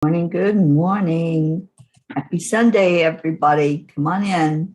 Morning, good morning. Happy Sunday, everybody. Come on in.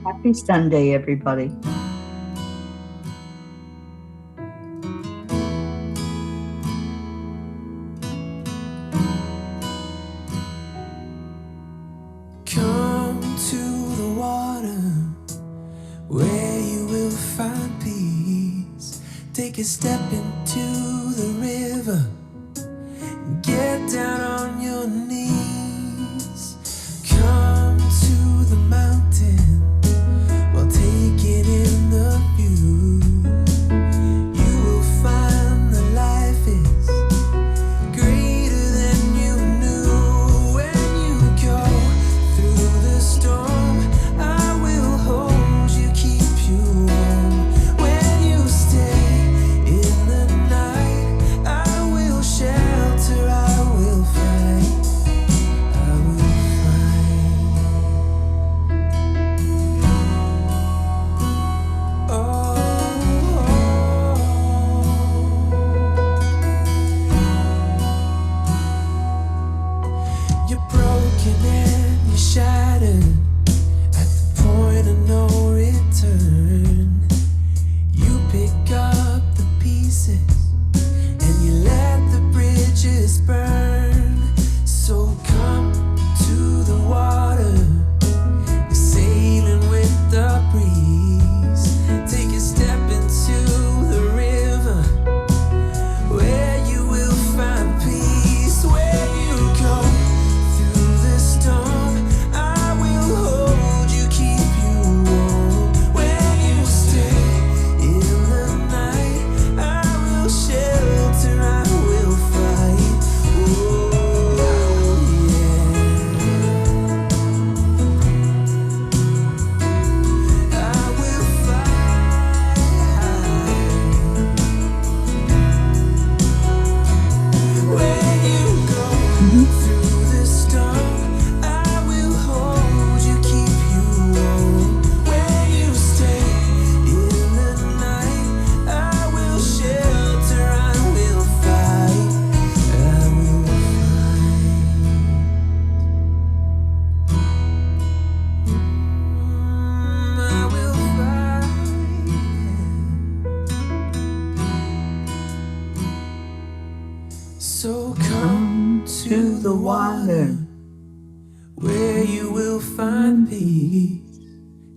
Happy Sunday, everybody. Come to the water where you will find peace. Take a step into the river. Get down on your knees. Come to the mountain while taking in the view. You will find that life is greater than you knew. When you go through the storm, I will hold you, keep you warm. When you stay in the night, I will shelter, I will fight, I will fight. Oh, you're broken and you're shattered at the point of no return. You pick up the pieces and you let the bridges burn. So come to the water, you're sailing with the breeze. Take a step into the river where you will find peace. When you go through the storm, I will hold you, keep you warm. When you stay in the night, I will shelter, I will fight. Oh yeah, I will fight. When you go through the storm, I will hold you, keep you warm. When you stay in the night, I will shelter, I will fight, I will fight. I will fight. So come to the water where you will find peace.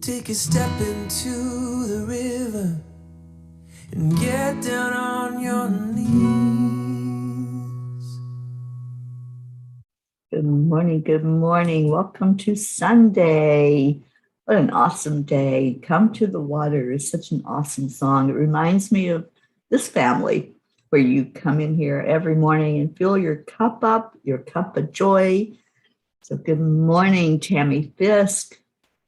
take a step into the river and get down on your knees. Good morning. Good morning. Welcome to Sunday. What an awesome day. Come to the Water is such an awesome song. It reminds me of this family where you come in here every morning and fill your cup up, your cup of joy. So good morning, Tammy Fisk.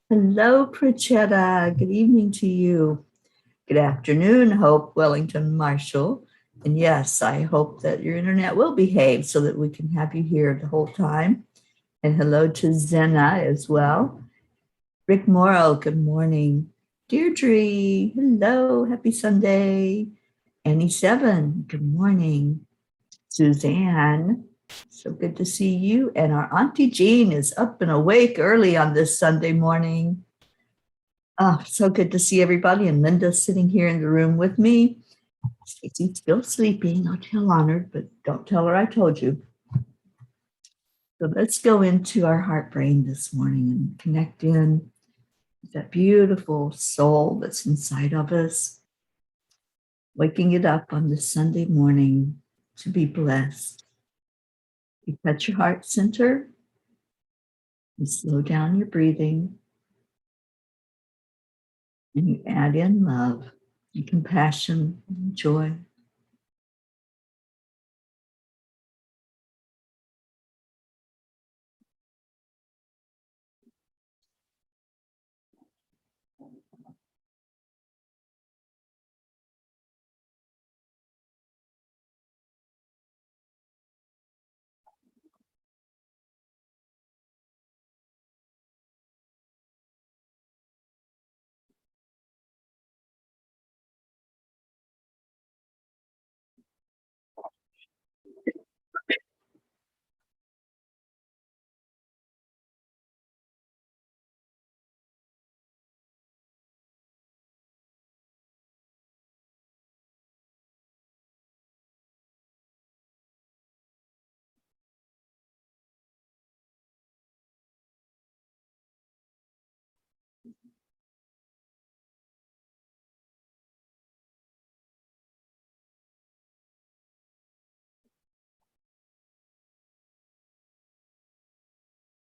Hello, Pritchetta. Good evening to you. Good afternoon, Hope Wellington Marshall. And yes, I hope that your internet will behave so that we can have you here the whole time. And hello to Zena as well. Rick Morrow, good morning. Deirdre, hello, happy Sunday. Annie Seven, good morning. Suzanne, so good to see you. And our Auntie Jean is up and awake early on this Sunday morning. Oh, so good to see everybody. And Linda's sitting here in the room with me. Stacey's still sleeping. Not tell Honored, but don't tell her I told you. So let's go into our heart brain this morning and connect in with that beautiful soul that's inside of us, waking it up on this Sunday morning to be blessed. You touch your heart center, you slow down your breathing, and you add in love and compassion and joy.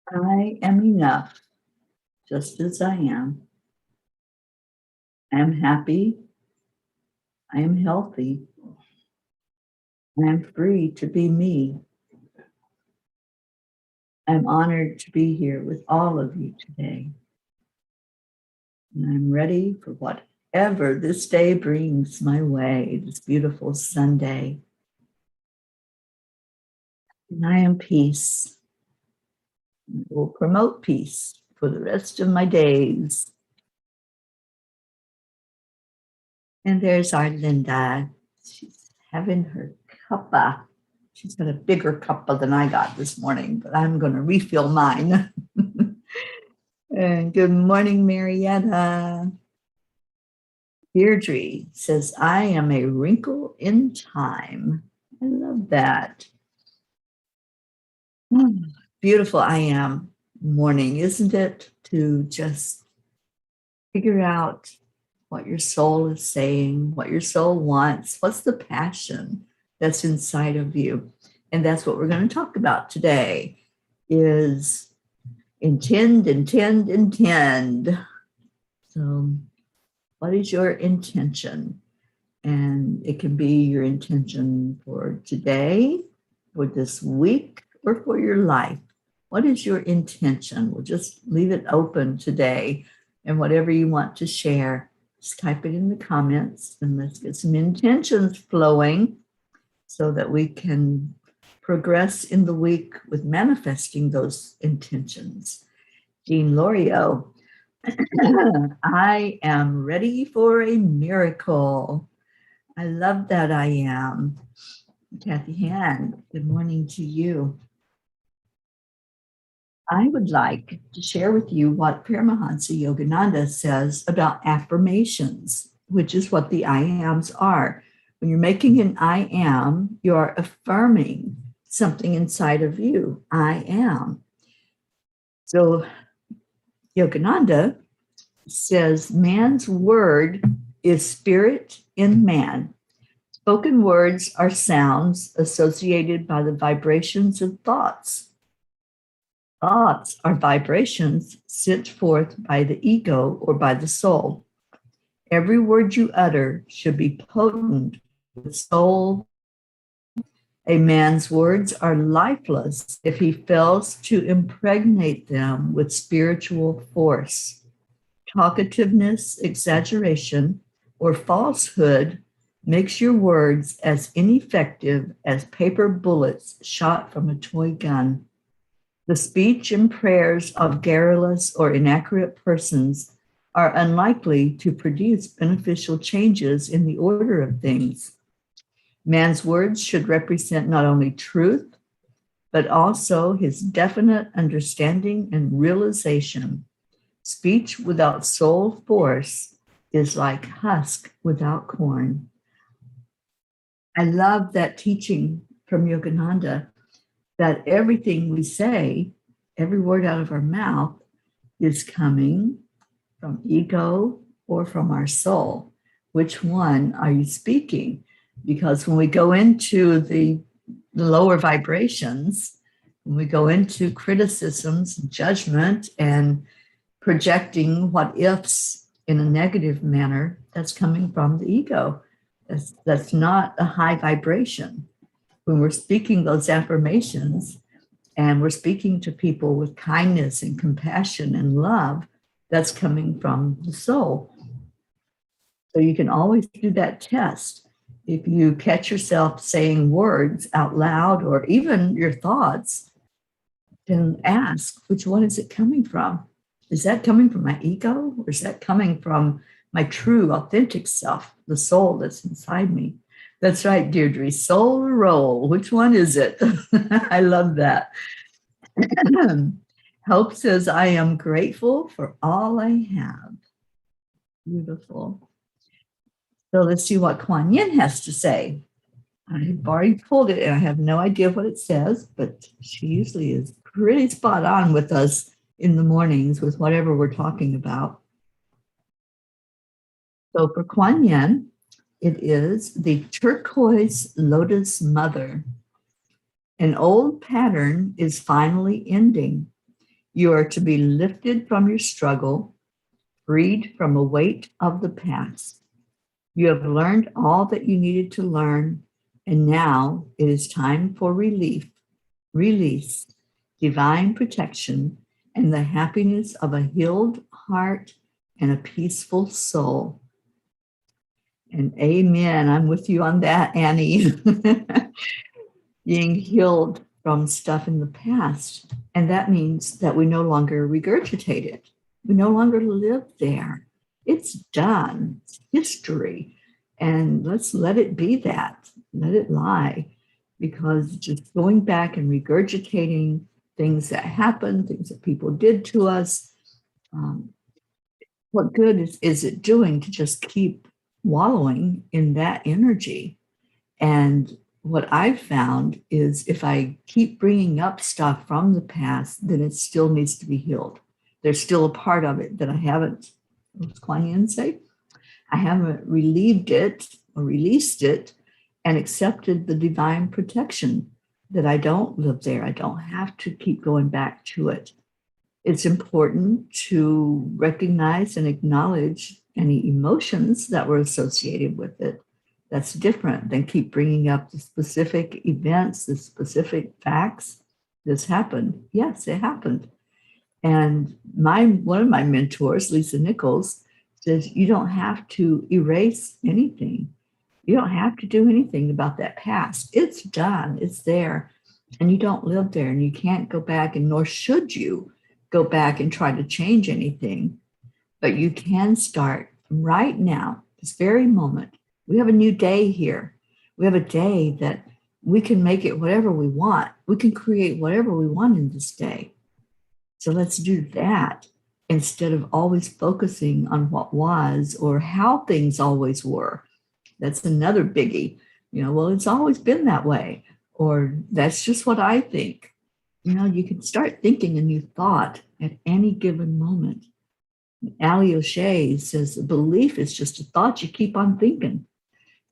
I am enough, just as I am. I am happy. I am healthy. I am free to be me. I'm honored to be here with all of you today. And I'm ready for whatever this day brings my way, this beautiful Sunday. And I am peace. I will promote peace for the rest of my days. And there's our Linda. She's having her cuppa. She's got a bigger cuppa than I got this morning, but I'm going to refill mine. And good morning, Marietta. Deirdre says, I am a wrinkle in time. I love that. Beautiful I am morning, isn't it? To just figure out what your soul is saying, what your soul wants, what's the passion that's inside of you. And that's what we're going to talk about today is intend. So what is your intention? And it can be your intention for today, for this week, or for your life. What is your intention? We'll just leave it open today. And whatever you want to share, just type it in the comments and let's get some intentions flowing so that we can progress in the week with manifesting those intentions. Jean Lorio, I am ready for a miracle. I love that I am. Kathy Han, good morning to you. I would like to share with you what Paramahansa Yogananda says about affirmations, which is what the I ams are. When you're making an I am, you're affirming something inside of you. I am. So Yogananda says, man's word is spirit in man. Spoken words are sounds associated by the vibrations of thoughts. Thoughts are vibrations sent forth by the ego or by the soul. Every word you utter should be potent with soul. A man's words are lifeless if he fails to impregnate them with spiritual force. Talkativeness, exaggeration, or falsehood makes your words as ineffective as paper bullets shot from a toy gun. The speech and prayers of garrulous or inaccurate persons are unlikely to produce beneficial changes in the order of things. Man's words should represent not only truth, but also his definite understanding and realization. Speech without soul force is like husk without corn. I love that teaching from Yogananda that everything we say, every word out of our mouth, is coming from ego or from our soul. Which one are you speaking? Because when we go into the lower vibrations, when we go into criticisms, judgment, and projecting what ifs in a negative manner, that's coming from the ego. That's not a high vibration. When we're speaking those affirmations and we're speaking to people with kindness and compassion and love, that's coming from the soul. So you can always do that test. If you catch yourself saying words out loud or even your thoughts, then ask, which one is it coming from? Is that coming from my ego, or is that coming from my true, authentic self, the soul that's inside me? That's right, Deirdre. Soul or roll? Which one is it? I love that. Hope says, I am grateful for all I have. Beautiful. So let's see what Kuan Yin has to say. I've already pulled it and I have no idea what it says, but she usually is pretty spot on with us in the mornings with whatever we're talking about. So for Kuan Yin, it is the turquoise lotus mother. An old pattern is finally ending. You are to be lifted from your struggle, freed from a weight of the past. You have learned all that you needed to learn, and now it is time for relief, release, divine protection, and the happiness of a healed heart and a peaceful soul. And amen. I'm with you on that, Annie. Being healed from stuff in the past. And that means that we no longer regurgitate it. We no longer live there. It's done. It's history. And let's let it be that. Let it lie. Because just going back and regurgitating things that happened, things that people did to us, what good is it doing to just keep wallowing in that energy? And what I've found is if I keep bringing up stuff from the past, then it still needs to be healed. There's still a part of it that I haven't, what's Kuan Yin say? I haven't relieved it or released it and accepted the divine protection that I don't live there. I don't have to keep going back to it. It's important to recognize and acknowledge any emotions that were associated with it. That's different than keep bringing up the specific events, the specific facts. This happened. Yes, it happened. And one of my mentors, Lisa Nichols, says you don't have to erase anything. You don't have to do anything about that past. It's done. It's there. And you don't live there, and you can't go back, and nor should you go back and try to change anything. But you can start right now, this very moment. We have a new day here. We have a day that we can make it whatever we want. We can create whatever we want in this day. So let's do that instead of always focusing on what was or how things always were. That's another biggie. Well, it's always been that way, or that's just what I think. You can start thinking a new thought at any given moment. Ali O'Shea says, a belief is just a thought you keep on thinking.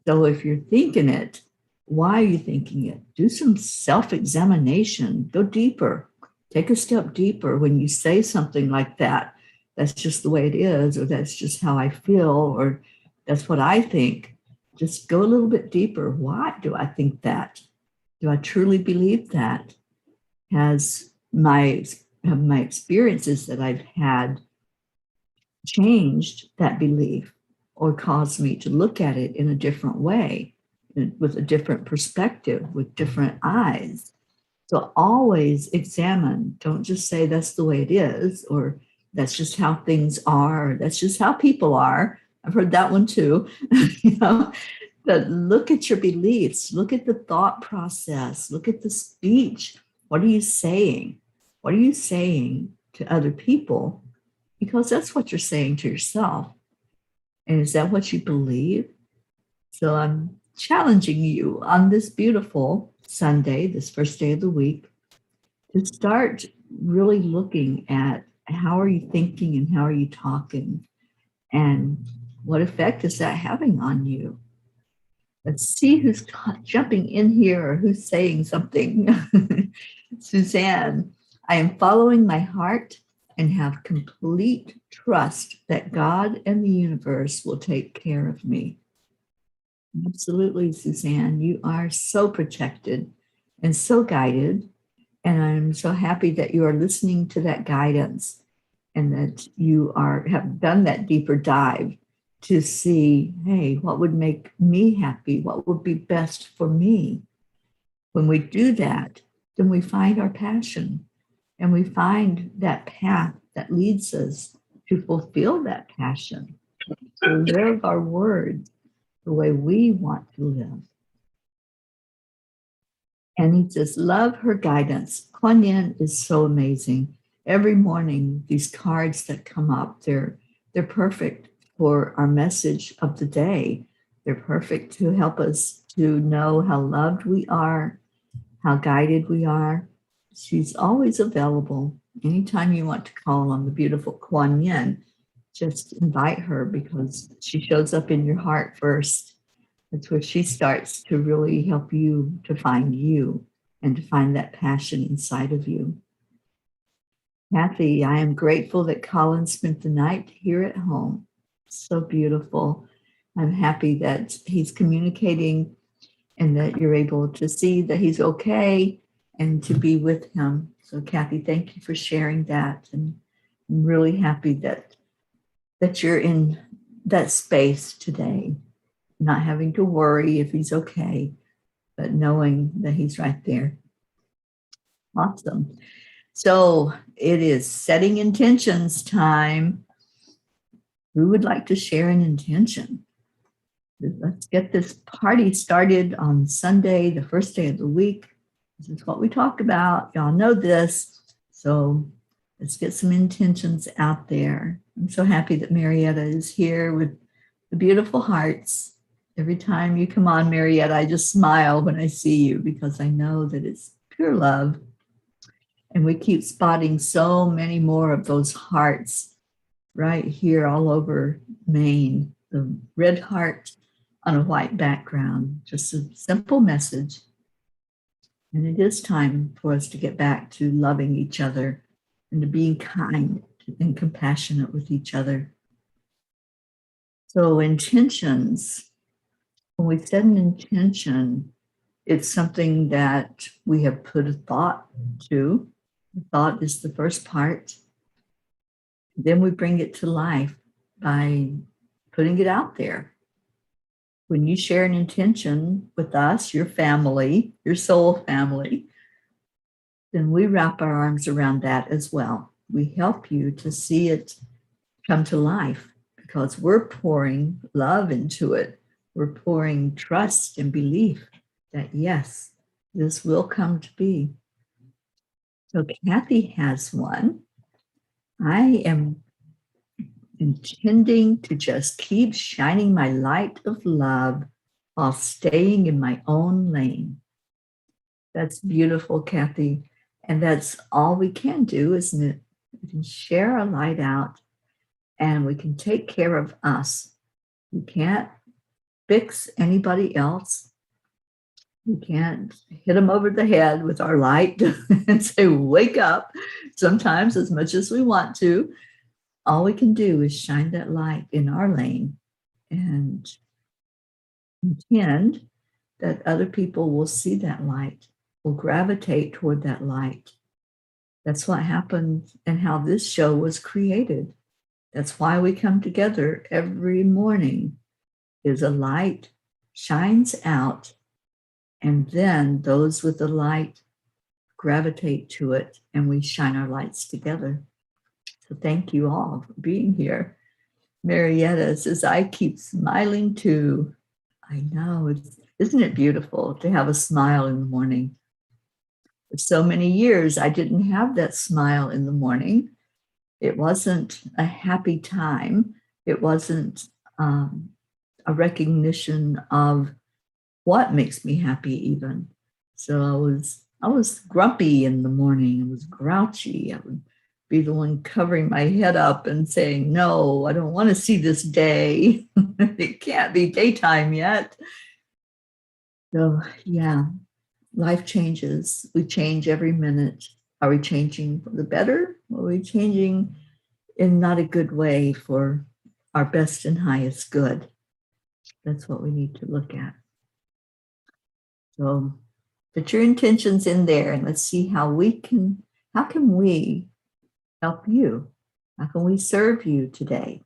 So if you're thinking it, why are you thinking it? Do some self-examination, go deeper, take a step deeper when you say something like that. That's just the way it is, or that's just how I feel, or that's what I think. Just go a little bit deeper. Why do I think that? Do I truly believe that? Have my experiences that I've had changed that belief or caused me to look at it in a different way, with a different perspective, with different eyes? So always examine. Don't just say that's the way it is, or that's just how things are, or that's just how people are. I've heard that one too. you know, but look at your beliefs, look at the thought process, look at the speech. What are you saying? What are you saying to other people? Because that's what you're saying to yourself. And is that what you believe? So I'm challenging you on this beautiful Sunday, this first day of the week, to start really looking at how are you thinking and how are you talking, and what effect is that having on you? Let's see who's jumping in here or who's saying something. Suzanne, I am following my heart and have complete trust that God and the universe will take care of me. Absolutely, Suzanne. You are so protected and so guided. And I'm so happy that you are listening to that guidance and that you have done that deeper dive to see, hey, what would make me happy? What would be best for me? When we do that, then we find our passion and we find that path that leads us to fulfill that passion, to live our words the way we want to live. And he says, love her guidance. Kuan Yin is so amazing. Every morning, these cards that come up, they're perfect for our message of the day. They're perfect to help us to know how loved we are, how guided we are. She's always available. Anytime you want to call on the beautiful Kuan Yin, just invite her, because she shows up in your heart first. That's where she starts to really help you to find you and to find that passion inside of you. Kathy, I am grateful that Colin spent the night here at home. So beautiful. I'm happy that he's communicating and that you're able to see that he's okay and to be with him. So Kathy, thank you for sharing that. And I'm really happy that you're in that space today, not having to worry if he's okay, but knowing that he's right there. Awesome. So it is setting intentions time. Who would like to share an intention? Let's get this party started on Sunday, the first day of the week. This is what we talk about. Y'all know this. So let's get some intentions out there. I'm so happy that Marietta is here with the beautiful hearts. Every time you come on, Marietta, I just smile when I see you, because I know that it's pure love. And we keep spotting so many more of those hearts right here all over Maine. The red heart on a white background, just a simple message. And it is time for us to get back to loving each other and to being kind and compassionate with each other. So intentions, when we set an intention, it's something that we have put a thought to. The thought is the first part. Then we bring it to life by putting it out there. When you share an intention with us, your family, your soul family, then we wrap our arms around that as well. We help you to see it come to life, because we're pouring love into it. We're pouring trust and belief that, yes, this will come to be. So Kathy has one. I am intending to just keep shining my light of love while staying in my own lane. That's beautiful, Kathy. And that's all we can do, isn't it? We can share our light out and we can take care of us. We can't fix anybody else. We can't hit them over the head with our light and say, wake up, sometimes as much as we want to. All we can do is shine that light in our lane and intend that other people will see that light, will gravitate toward that light. That's what happened and how this show was created. That's why we come together every morning, is a light shines out, and then those with the light gravitate to it, and we shine our lights together. So thank you all for being here. Marietta says, I keep smiling too. I know, isn't it beautiful to have a smile in the morning? For so many years, I didn't have that smile in the morning. It wasn't a happy time. It wasn't a recognition of what makes me happy even. So I was grumpy in the morning. I was grouchy. I would be the one covering my head up and saying, no, I don't want to see this day. It can't be daytime yet. So yeah, life changes. We change every minute. Are we changing for the better? Or are we changing in not a good way for our best and highest good? That's what we need to look at. So put your intentions in there and let's see how can we help you? How can we serve you today?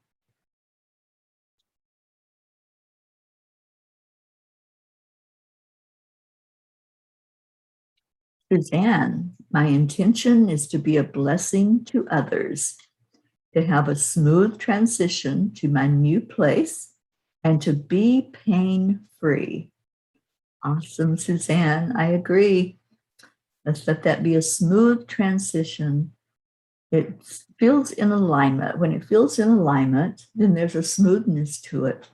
Suzanne, my intention is to be a blessing to others, to have a smooth transition to my new place, and to be pain-free. Awesome, Suzanne. I agree. Let's let that be a smooth transition. It feels in alignment. When it feels in alignment, then there's a smoothness to it.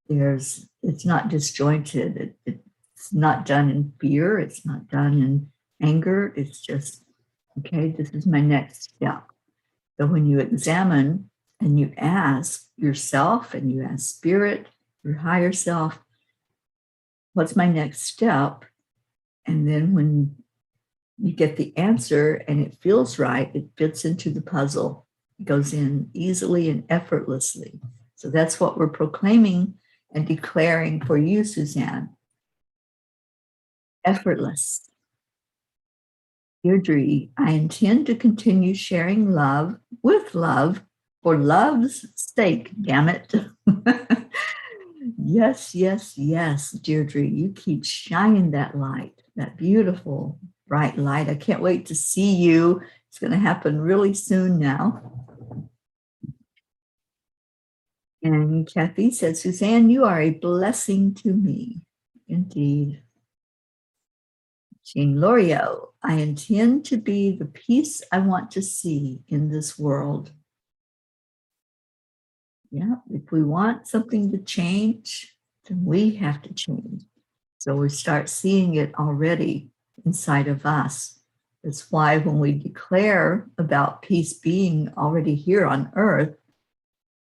It's not disjointed. It's not done in fear. It's not done in anger. It's just, okay, this is my next step. So when you examine and you ask yourself and you ask spirit, your higher self, what's my next step? And then when you get the answer and it feels right, it fits into the puzzle. It goes in easily and effortlessly. So that's what we're proclaiming and declaring for you, Suzanne. Effortless. Deirdre, I intend to continue sharing love with love for love's sake, damn it. Yes, yes, yes, Deirdre, you keep shining that light, that beautiful, bright light. I can't wait to see you. It's going to happen really soon now. And Kathy said, Suzanne, you are a blessing to me. Indeed. Jean Lorio, I intend to be the peace I want to see in this world. Yeah, if we want something to change, then we have to change. So we start seeing it already inside of us. That's why when we declare about peace being already here on earth,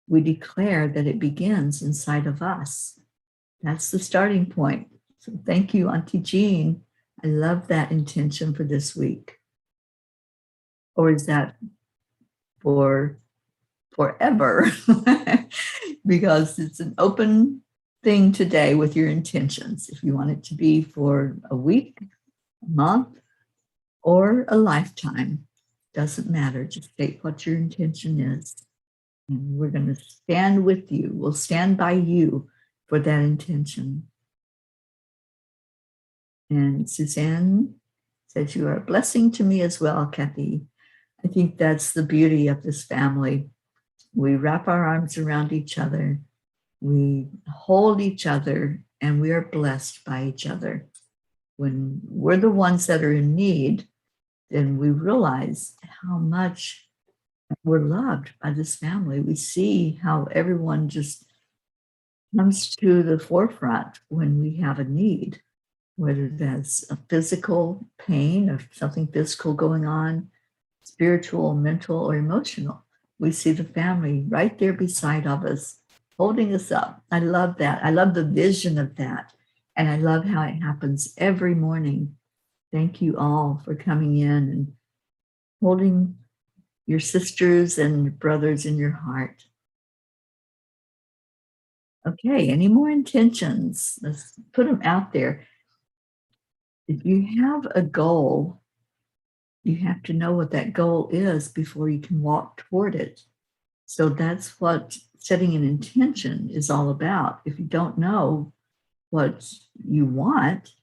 we declare that it begins inside of us. That's the starting point. So thank you, Auntie Jean. I love that intention for this week. Or is that for forever? Because it's an open thing today with your intentions. If you want it to be for a week, a month, or a lifetime, doesn't matter. Just state what your intention is. And we're going to stand with you. We'll stand by you for that intention. And Suzanne says, you are a blessing to me as well, Kathy. I think that's the beauty of this family. We wrap our arms around each other. We hold each other, and we are blessed by each other. When we're the ones that are in need, then we realize how much we're loved by this family. We see how everyone just comes to the forefront when we have a need, whether that's a physical pain or something physical going on, spiritual, mental, or emotional. we see the family right there beside of us, holding us up. I love that. I love the vision of that. And I love how it happens every morning. Thank you all for coming in and holding your sisters and brothers in your heart. Okay, any more intentions? Let's put them out there. If you have a goal, you have to know what that goal is before you can walk toward it. So that's what setting an intention is all about. If you don't know what you want,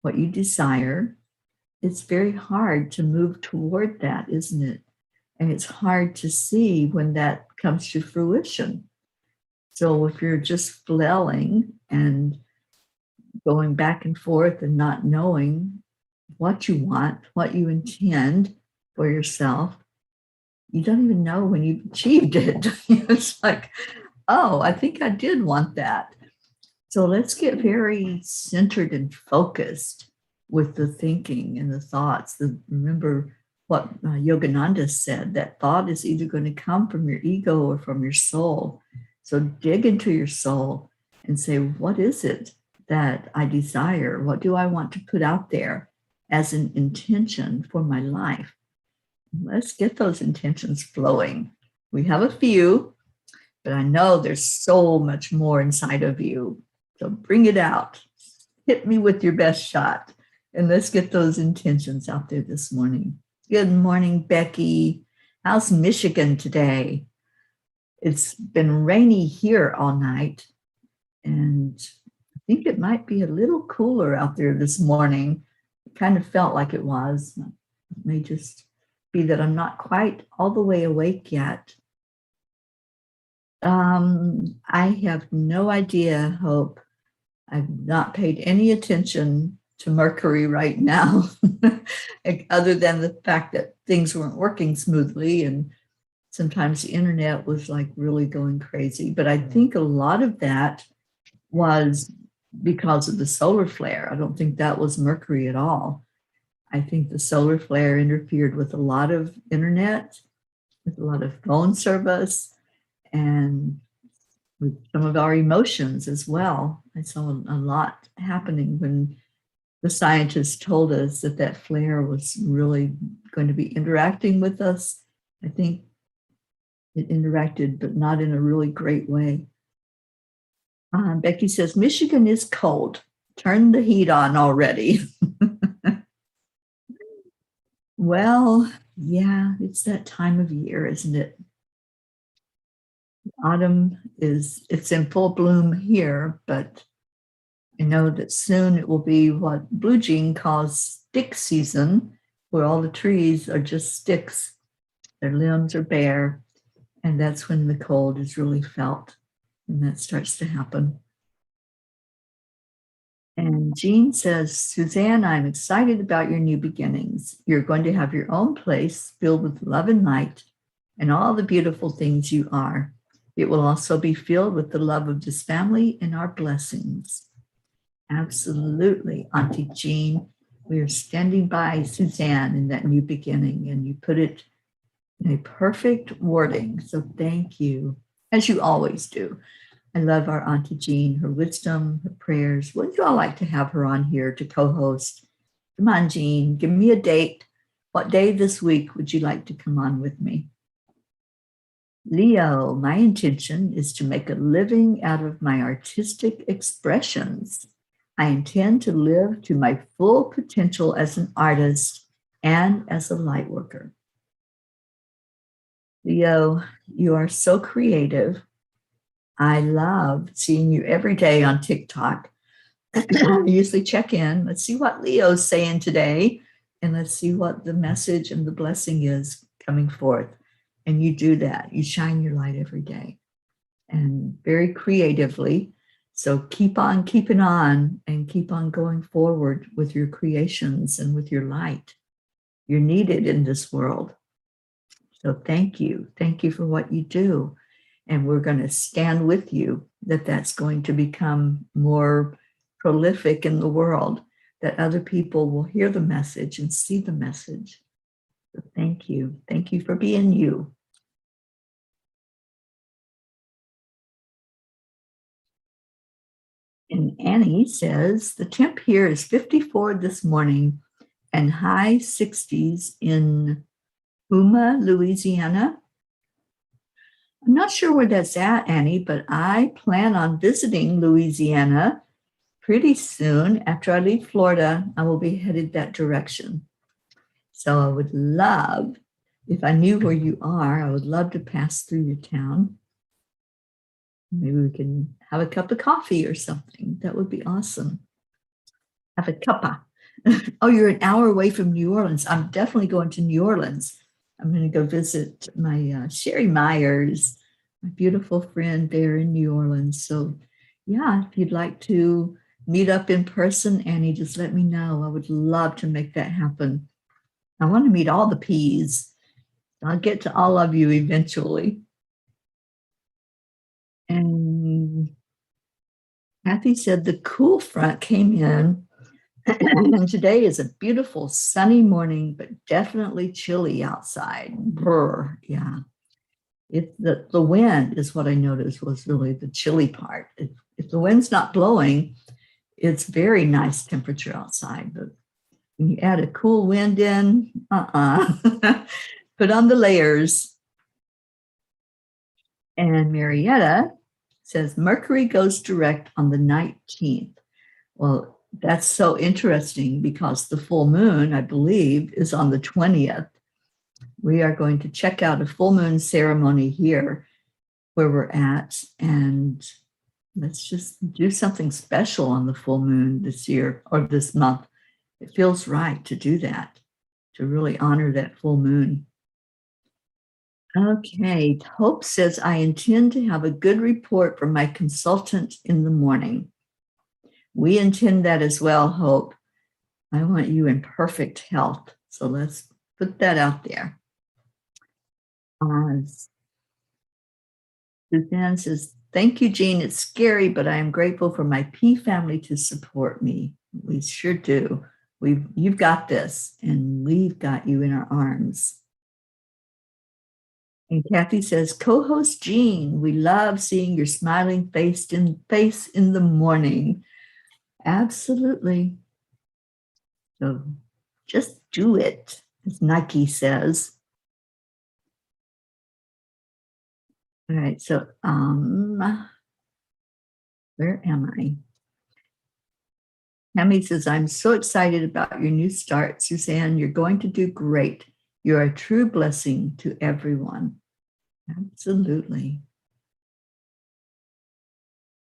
what you desire, it's very hard to move toward that, isn't it? And it's hard to see when that comes to fruition. So if you're just flailing and going back and forth and not knowing what you want, what you intend for yourself, you don't even know when you've achieved it. It's like, oh, I think I did want that. So let's get very centered and focused with the thinking and the thoughts. Remember what Yogananda said, that thought is either going to come from your ego or from your soul. So dig into your soul and say, what is it that I desire? What do I want to put out there as an intention for my life? Let's get those intentions flowing. We have a few, but I know there's so much more inside of you. So bring it out. Hit me with your best shot. And let's get those intentions out there this morning. Good morning, Becky. How's Michigan today? It's been rainy here all night. And I think it might be a little cooler out there this morning. It kind of felt like it was. It may just be that I'm not quite all the way awake yet. I have no idea, Hope. I've not paid any attention to Mercury right now, other than the fact that things weren't working smoothly and sometimes the internet was like really going crazy. But I think a lot of that was because of the solar flare. I don't think that was Mercury at all. I think the solar flare interfered with a lot of internet, with a lot of phone service, and with some of our emotions as well. I saw a lot happening when the scientists told us that that flare was really going to be interacting with us. I think it interacted, but not in a really great way. Becky says, Michigan is cold. Turn the heat on already. Well, yeah, it's that time of year, isn't it? Autumn it's in full bloom here, but I know that soon it will be what Blue Jean calls stick season, where all the trees are just sticks. Their limbs are bare, and that's when the cold is really felt, and that starts to happen. And Jean says, Suzanne, I'm excited about your new beginnings. You're going to have your own place filled with love and light and all the beautiful things you are. It will also be filled with the love of this family and our blessings. Absolutely, Auntie Jean. We are standing by Suzanne in that new beginning, and you put it in a perfect wording. So thank you, as you always do. I love our Auntie Jean, her wisdom, her prayers. Would you all like to have her on here to co-host? Come on, Jean, give me a date. What day this week would you like to come on with me? Leo, my intention is to make a living out of my artistic expressions. I intend to live to my full potential as an artist and as a light worker. Leo, you are so creative. I love seeing you every day on TikTok. I usually check in. Let's see what Leo's saying today, and let's see what the message and the blessing is coming forth. And you do that. You shine your light every day and very creatively. So keep on keeping on and keep on going forward with your creations and with your light. You're needed in this world. So thank you. Thank you for what you do. And we're going to stand with you that that's going to become more prolific in the world, that other people will hear the message and see the message. So thank you. Thank you for being you. And Annie says, the temp here is 54 this morning and high 60s in Houma, Louisiana. I'm not sure where that's at, Annie, but I plan on visiting Louisiana pretty soon. After I leave Florida, I will be headed that direction. So I would love, if I knew where you are, I would love to pass through your town. Maybe we can have a cup of coffee or something. That would be awesome. Have a cuppa. Oh, you're an hour away from New Orleans. I'm definitely going to New Orleans. I'm going to go visit my Sherry Myers, my beautiful friend there in New Orleans. So yeah, if you'd like to meet up in person, Annie, just let me know. I would love to make that happen. I want to meet all the P's. I'll get to all of you eventually. And Kathy said the cool front came in. And today is a beautiful sunny morning, but definitely chilly outside. Brr, yeah. The wind is what I noticed was really the chilly part. If the wind's not blowing, it's very nice temperature outside. But when you add a cool wind in, put on the layers. And Marietta says Mercury goes direct on the 19th. Well, that's so interesting because the full moon, I believe, is on the 20th. We are going to check out a full moon ceremony here where we're at, and let's just do something special on the full moon this year or this month. It feels right to do that, to really honor that full moon. Okay, Hope says, I intend to have a good report from my consultant in the morning. We intend that as well, Hope. I want you in perfect health. So let's put that out there. Suzanne says, thank you, Jean. It's scary, but I am grateful for my P family to support me. We sure do. You've got this, and we've got you in our arms. And Kathy says, co-host Jean, we love seeing your smiling face in the morning. Absolutely. So just do it, as Nike says. All right, so where am I? Tammy says, I'm so excited about your new start, Suzanne. You're going to do great. You're a true blessing to everyone. Absolutely.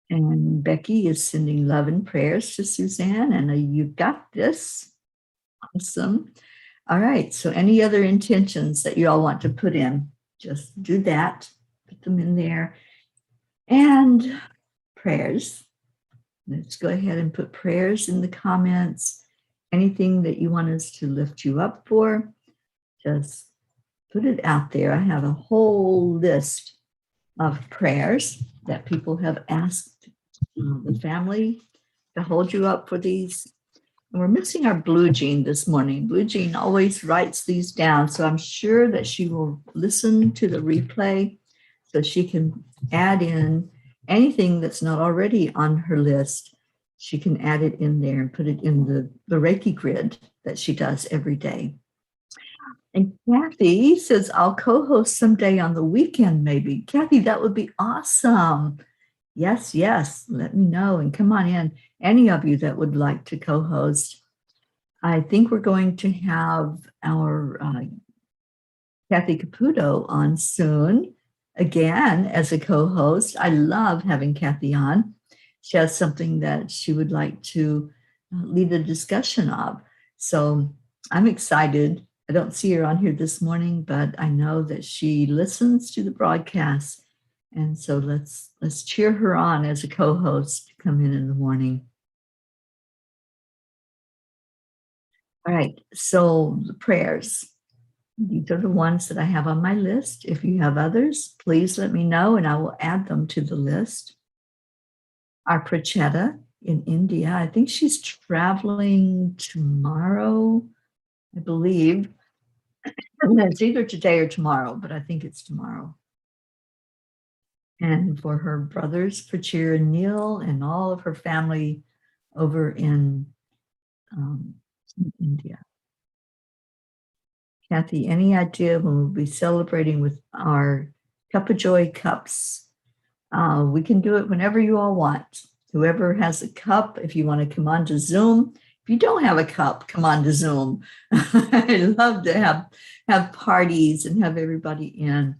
And Becky is sending love and prayers to Suzanne, and you've got this. Awesome. All right, so any other intentions that you all want to put in, just do that. Put them in there. And prayers. Let's go ahead and put prayers in the comments. Anything that you want us to lift you up for, just put it out there. I have a whole list of prayers that people have asked the family to hold you up for these. And we're missing our Blue Jean this morning. Blue Jean always writes these down, so I'm sure that she will listen to the replay so she can add in anything that's not already on her list. She can add it in there and put it in the Reiki grid that she does every day. And Kathy says, I'll co-host someday on the weekend, maybe. Kathy, that would be awesome. Yes, yes. Let me know and come on in. Any of you that would like to co-host. I think we're going to have our Kathy Caputo on soon, again, as a co-host. I love having Kathy on. She has something that she would like to lead a discussion of. So I'm excited. I don't see her on here this morning, but I know that she listens to the broadcast. And so let's cheer her on as a co-host to come in the morning. All right, so the prayers. These are the ones that I have on my list. If you have others, please let me know and I will add them to the list. Our Prachetta in India, I think she's traveling tomorrow, I believe. It's either today or tomorrow, but I think it's tomorrow. and for her brothers, Prachir and Neil, and all of her family over in India. Kathy, any idea when we'll be celebrating with our Cuppa JoY cups? We can do it whenever you all want. Whoever has a cup, if you want to come on to Zoom. If you don't have a cup, come on to Zoom. I love to have parties and have everybody in.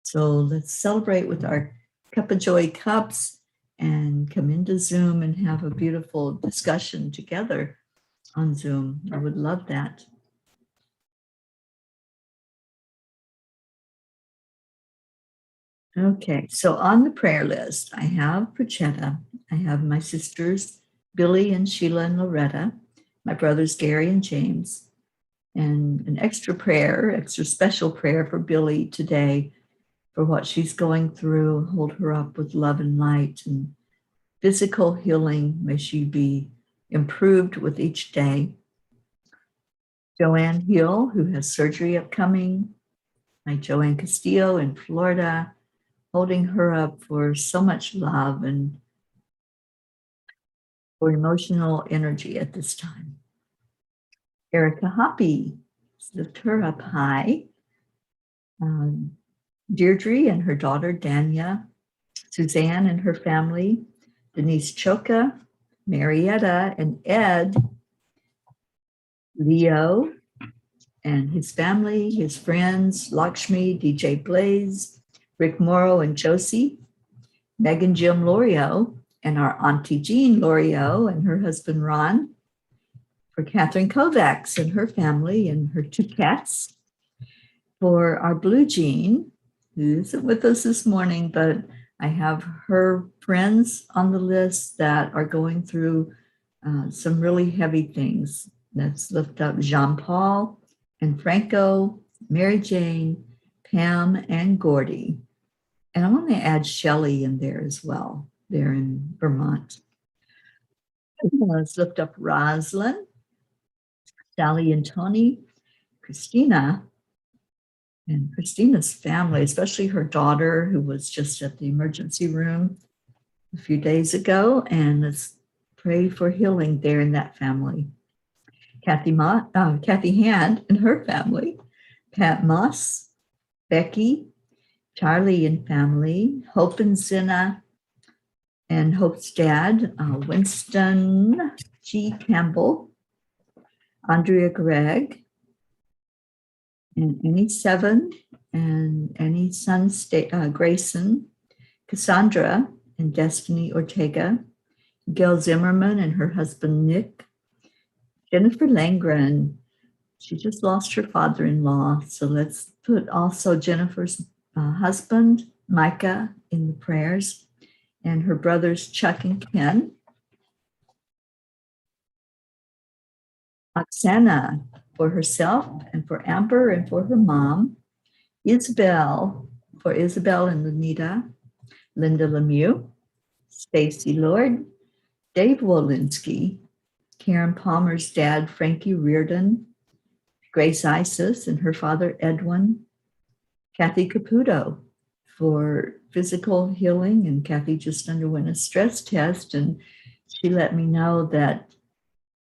So let's celebrate with our Cuppa JoY cups and come into Zoom and have a beautiful discussion together on Zoom. I would love that. Okay, so on the prayer list, I have Prachetta. I have my sisters, Billy and Sheila and Loretta, my brothers, Gary and James, and an extra special prayer for Billy today for what she's going through. Hold her up with love and light and physical healing. May she be improved with each day. Joanne Hill, who has surgery upcoming. My Joanne Castillo in Florida, holding her up for so much love and for emotional energy at this time. Erica Hoppy, lift her up high. Deirdre and her daughter, Danya. Suzanne and her family. Denise Choka, Marietta and Ed. Leo and his family, his friends, Lakshmi, DJ Blaze, Rick Morrow and Josie, Megan Jim Lorio, and our Auntie Jean Lorio and her husband Ron, for Catherine Kovacs and her family and her two cats, for our Blue Jean, who isn't with us this morning, but I have her friends on the list that are going through some really heavy things. Let's lift up Jean-Paul and Franco, Mary Jane, Pam, and Gordy. And I want to add Shelley in there as well. They're in Vermont. Let's lift up Roslyn, Sally and Tony, Christina, and Christina's family, especially her daughter, who was just at the emergency room a few days ago. And let's pray for healing there in that family. Kathy Hand and her family, Pat Moss, Becky, Charlie and family, Hope and Zina, and Hope's dad, Winston G. Campbell, Andrea Gregg, and Annie Seven, and Annie's son, Grayson, Cassandra and Destiny Ortega, Gail Zimmerman and her husband, Nick, Jennifer Langren. She just lost her father-in-law. So let's put also Jennifer's husband, Micah, in the prayers, and her brothers, Chuck and Ken. Oksana for herself and for Amber and for her mom. Isabel for Isabel and Lenita. Linda Lemieux. Stacy Lord. Dave Wolinski. Karen Palmer's dad, Frankie Reardon. Grace Isis and her father, Edwin. Kathy Caputo for physical healing, and Kathy just underwent a stress test, and she let me know that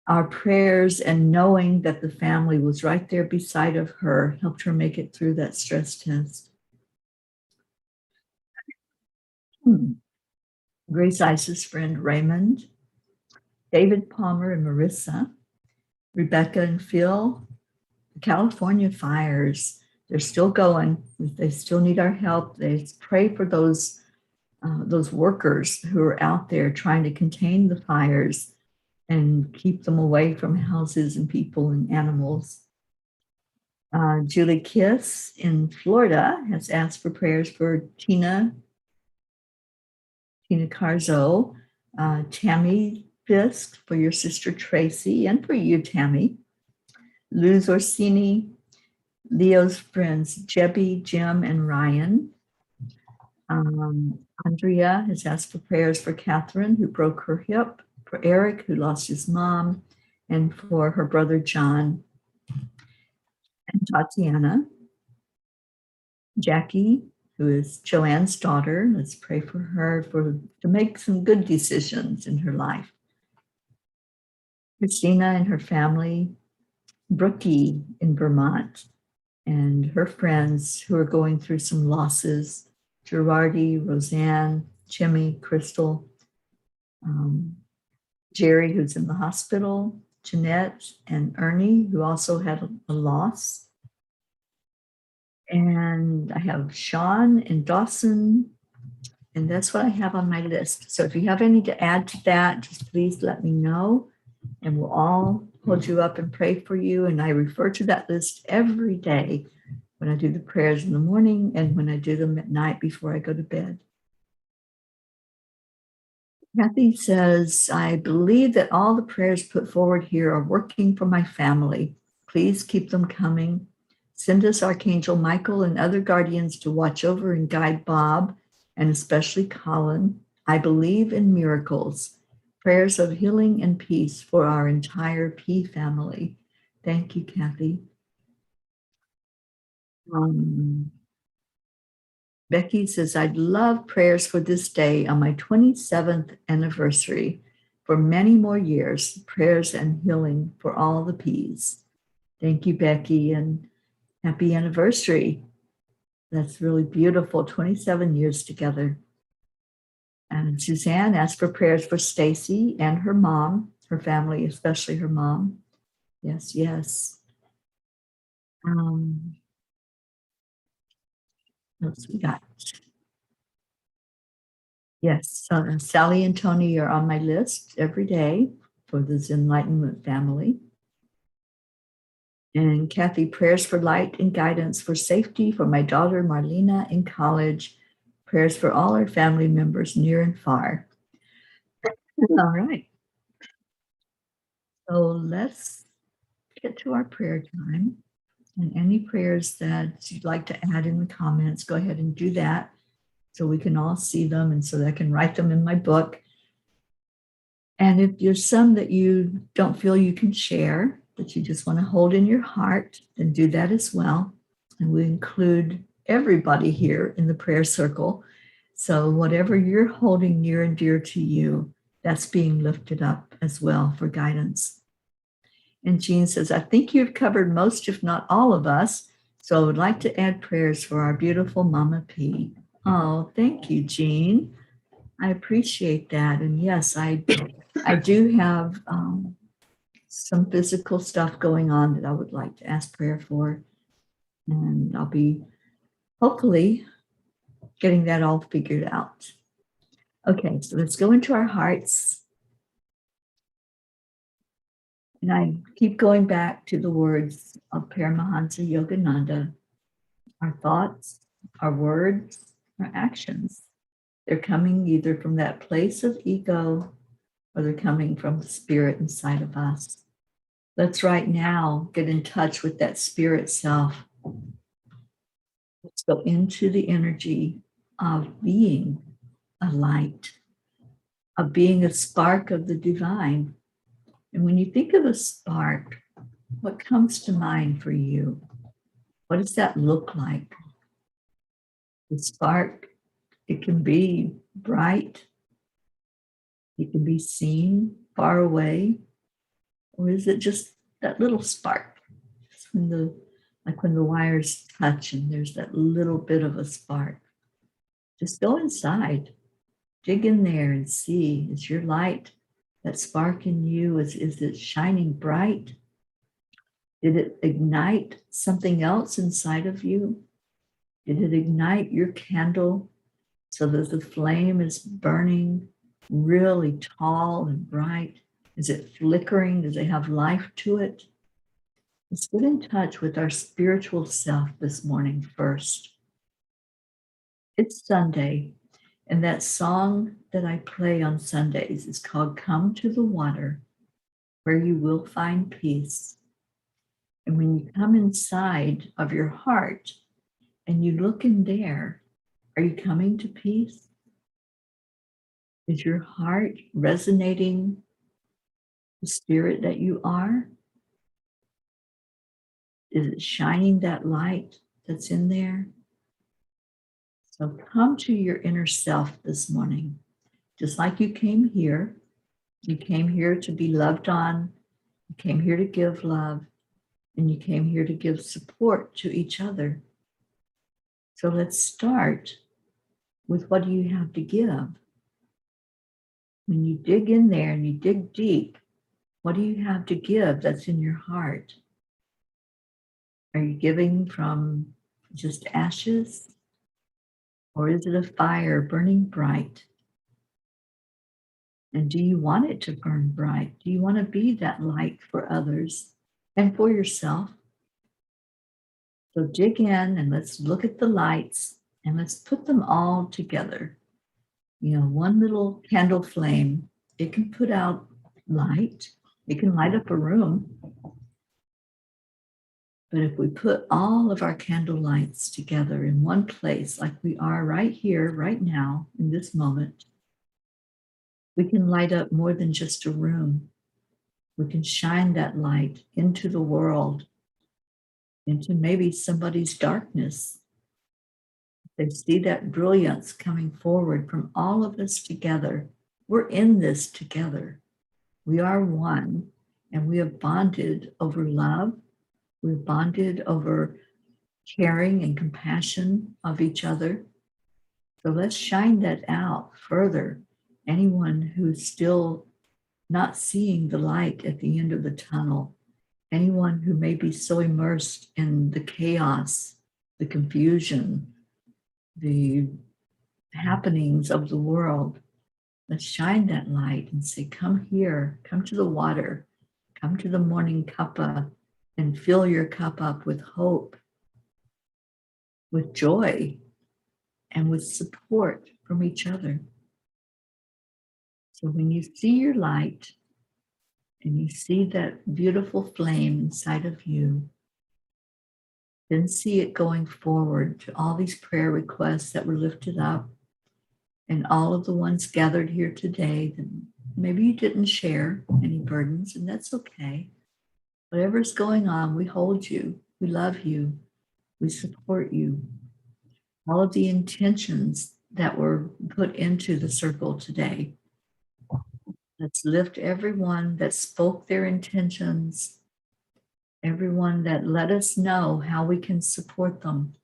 our prayers and knowing that the family was right there beside of her helped her make it through that stress test. Grace Isis' friend Raymond, David Palmer and Marissa, Rebecca and Phil. The California fires, they're still going. They still need our help. They pray for those workers who are out there trying to contain the fires and keep them away from houses and people and animals. Julie Kiss in Florida has asked for prayers for Tina Carzo, Tammy Fisk for your sister Tracy, and for you, Tammy. Luz Orsini, Leo's friends, Jebby, Jim, and Ryan. Andrea has asked for prayers for Catherine, who broke her hip, for Eric, who lost his mom, and for her brother, John, and Tatiana. Jackie who is Joanne's daughter. Let's pray for her to make some good decisions in her life. Christina and her family, Brookie in Vermont, and her friends who are going through some losses, Gerardi, Roseanne, Jimmy, Crystal, Jerry, who's in the hospital, Jeanette, and Ernie, who also had a loss. And I have Sean and Dawson, and that's what I have on my list. So if you have any to add to that, just please let me know, and we'll all hold you up and pray for you. And I refer to that list every day when I do the prayers in the morning and when I do them at night before I go to bed. Kathy says, I believe that all the prayers put forward here are working for my family. Please keep them coming. Send us Archangel Michael and other guardians to watch over and guide Bob, and especially Colin. I believe in miracles. Prayers of healing and peace for our entire P family. Thank you, Kathy. Becky says, I'd love prayers for this day on my 27th anniversary for many more years, prayers and healing for all the P's. Thank you, Becky, and happy anniversary. That's really beautiful, 27 years together. And Suzanne asked for prayers for Stacy and her mom, her family, especially her mom. Yes, yes. What else we got? Yes, Sally and Tony are on my list every day for this Enlightenment family. And Kathy, prayers for light and guidance for safety for my daughter Marlena in college. Prayers for all our family members near and far. All right. So let's get to our prayer time. And any prayers that you'd like to add in the comments, go ahead and do that so we can all see them and so that I can write them in my book. And if there's some that you don't feel you can share, that you just want to hold in your heart, then do that as well. And we include everybody here in the prayer circle. So whatever you're holding near and dear to you, that's being lifted up as well for guidance. And Jean says, I think you've covered most, if not all of us. So I would like to add prayers for our beautiful Mama P. Oh, thank you, Jean. I appreciate that. And yes, I do have some physical stuff going on that I would like to ask prayer for. And I'll be hopefully getting that all figured out. Okay, so let's go into our hearts. And I keep going back to the words of Paramahansa Yogananda. Our thoughts, our words, our actions, they're coming either from that place of ego or they're coming from the spirit inside of us. Let's right now get in touch with that spirit self. Let's go into the energy of being a light, of being a spark of the divine. And when you think of a spark, what comes to mind for you? What does that look like? The spark, it can be bright, it can be seen far away, or is it just that little spark? It's when the wires touch and there's that little bit of a spark. Just go inside, dig in there and see, is your light, that spark in you, is it shining bright? Did it ignite something else inside of you? Did it ignite your candle so that the flame is burning really tall and bright? Is it flickering? Does it have life to it? Let's get in touch with our spiritual self this morning first. It's Sunday, and that song that I play on Sundays is called Come to the Water, where you will find peace. And when you come inside of your heart and you look in there, are you coming to peace? Is your heart resonating the spirit that you are? Is it shining that light that's in there? So come to your inner self this morning, just like you came here. You came here to be loved on. You came here to give love, and you came here to give support to each other. So let's start with what do you have to give? When you dig in there and you dig deep, what do you have to give that's in your heart? Are you giving from just ashes? Or is it a fire burning bright? And do you want it to burn bright? Do you want to be that light for others and for yourself? So dig in and let's look at the lights and let's put them all together. You know, one little candle flame, it can put out light. It can light up a room. But if we put all of our candle lights together in one place, like we are right here, right now, in this moment, we can light up more than just a room. We can shine that light into the world, into maybe somebody's darkness. They see that brilliance coming forward from all of us together. We're in this together. We are one, and we have bonded over love. We've bonded over caring and compassion of each other. So let's shine that out further. Anyone who's still not seeing the light at the end of the tunnel, anyone who may be so immersed in the chaos, the confusion, the happenings of the world, let's shine that light and say, come here, come to the water, come to the morning cuppa and fill your cup up with hope, with joy, and with support from each other. So when you see your light and you see that beautiful flame inside of you, then see it going forward to all these prayer requests that were lifted up and all of the ones gathered here today that maybe you didn't share any burdens, and that's okay. Whatever's going on, we hold you, we love you, we support you. All of the intentions that were put into the circle today, let's lift everyone that spoke their intentions, everyone that let us know how we can support them.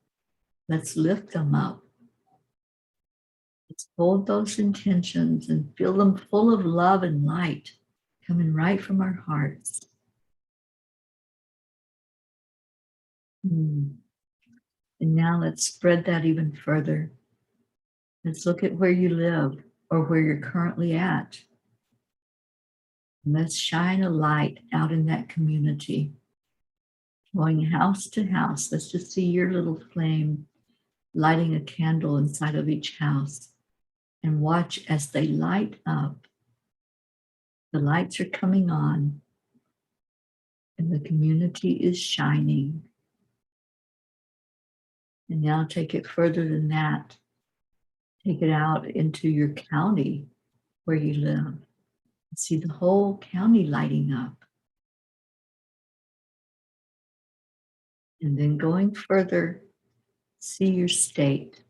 Let's lift them up. Let's hold those intentions and feel them full of love and light coming right from our hearts. And now let's spread that even further. Let's look at where you live or where you're currently at. And let's shine a light out in that community, going house to house. Let's just see your little flame lighting a candle inside of each house and watch as they light up. The lights are coming on and the community is shining. And now take it further than that. Take it out into your county where you live. See the whole county lighting up. And then going further, see your state.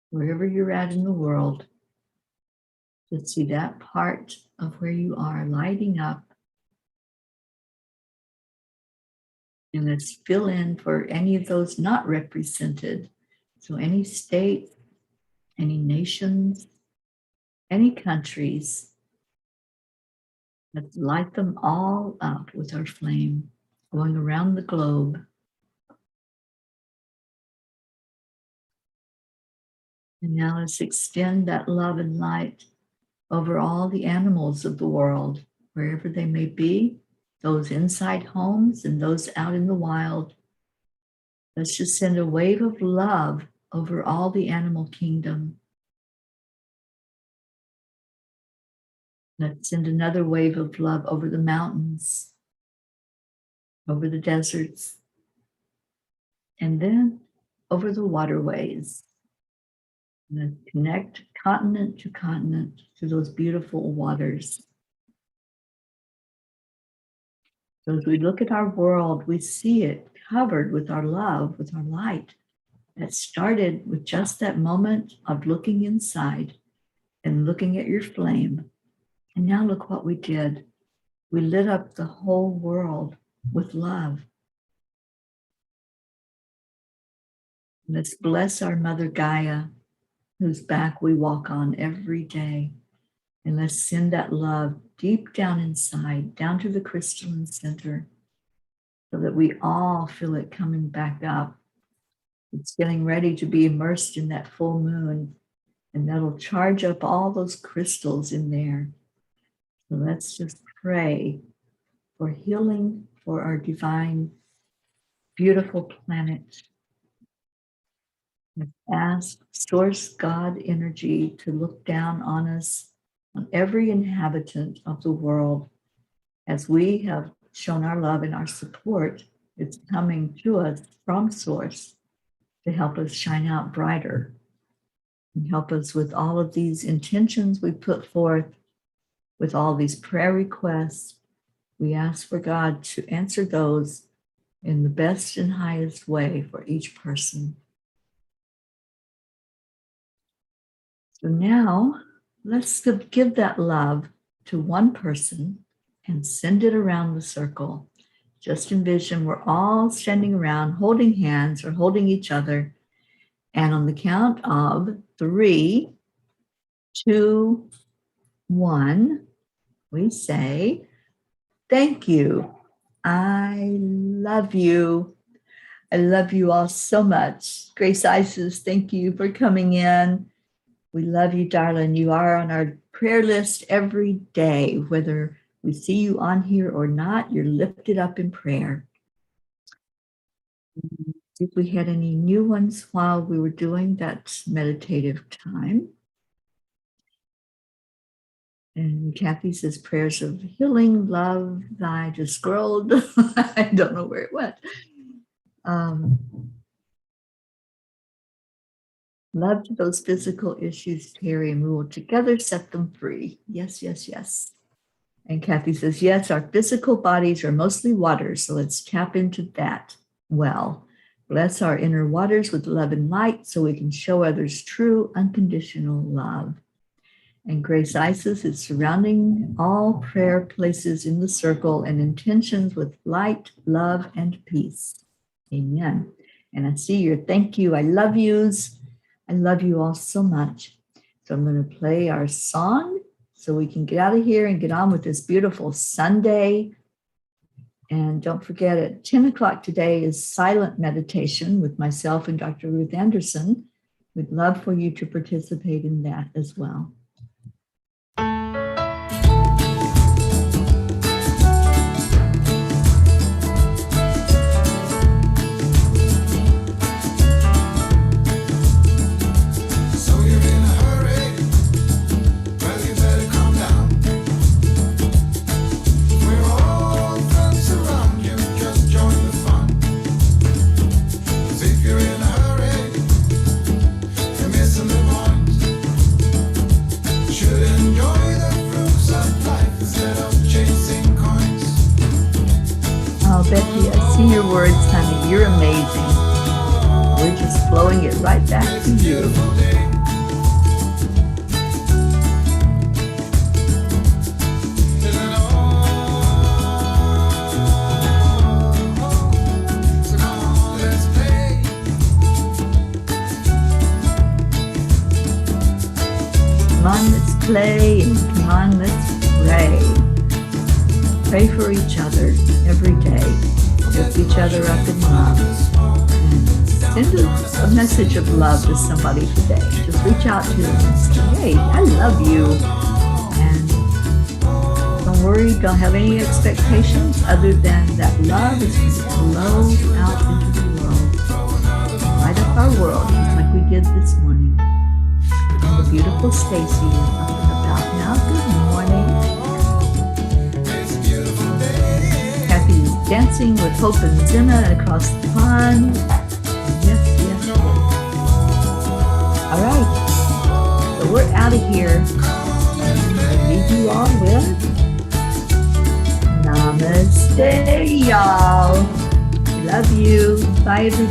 Wherever you're at in the world, just see that part of where you are lighting up. And let's fill in for any of those not represented. So any state, any nations, any countries, let's light them all up with our flame, going around the globe. And now let's extend that love and light over all the animals of the world, wherever they may be, those inside homes and those out in the wild. Let's just send a wave of love over all the animal kingdom. Let's send another wave of love over the mountains, over the deserts, and then over the waterways. Let's connect continent to continent to those beautiful waters. So as we look at our world, we see it covered with our love, with our light. that started with just that moment of looking inside and looking at your flame. And now look what we did. We lit up the whole world with love. Let's bless our Mother Gaia, whose back we walk on every day. And let's send that love deep down inside, down to the crystalline center, so that we all feel it coming back up. It's getting ready to be immersed in that full moon, and that'll charge up all those crystals in there. So let's just pray for healing for our divine, beautiful planet. Let's ask Source God energy to look down on us, on every inhabitant of the world. As we have shown our love and our support, it's coming to us from Source to help us shine out brighter and help us with all of these intentions we put forth, with all these prayer requests. We ask for God to answer those in the best and highest way for each person. So now let's give that love to one person and send it around the circle. Just envision we're all standing around holding hands or holding each other. And on the count of 3, 2, 1, we say, thank you. I love you. I love you all so much. Grace Isis, thank you for coming in. We love you, darling. You are on our prayer list every day. Whether we see you on here or not, you're lifted up in prayer. See if we had any new ones while we were doing that meditative time. And Kathy says prayers of healing, love. I just scrolled. I don't know where it went. Love to those physical issues, Teri, and we will together set them free. Yes, yes, yes. And Kathy says, yes, our physical bodies are mostly water, so let's tap into that well. Bless our inner waters with love and light so we can show others true, unconditional love. And Grace Isis is surrounding all prayer places in the circle and intentions with light, love, and peace. Amen. And I see your thank you, I love yous. I love you all so much. So I'm going to play our song so we can get out of here and get on with this beautiful Sunday. And don't forget, at 10 o'clock today is silent meditation with myself and Dr. Ruth Anderson. We'd love for you to participate in that as well. Becky, I see your words, honey. You're amazing. We're just flowing it right back to you. Come on, let's play, and come on, let's pray. Pray for each other every day. Lift each other up in love. And send a message of love to somebody today. Just reach out to them and say, hey, I love you. And don't worry, don't have any expectations other than that love is going to flow out into the world. Light up our world, just like we did this morning. And the beautiful Stacy is up and about now. Good morning. Dancing with Hope and Zena across the pond. Yes, yes, yes. All right. So we're out of here. I'll leave you all with Namaste, y'all. We love you. Bye, everybody.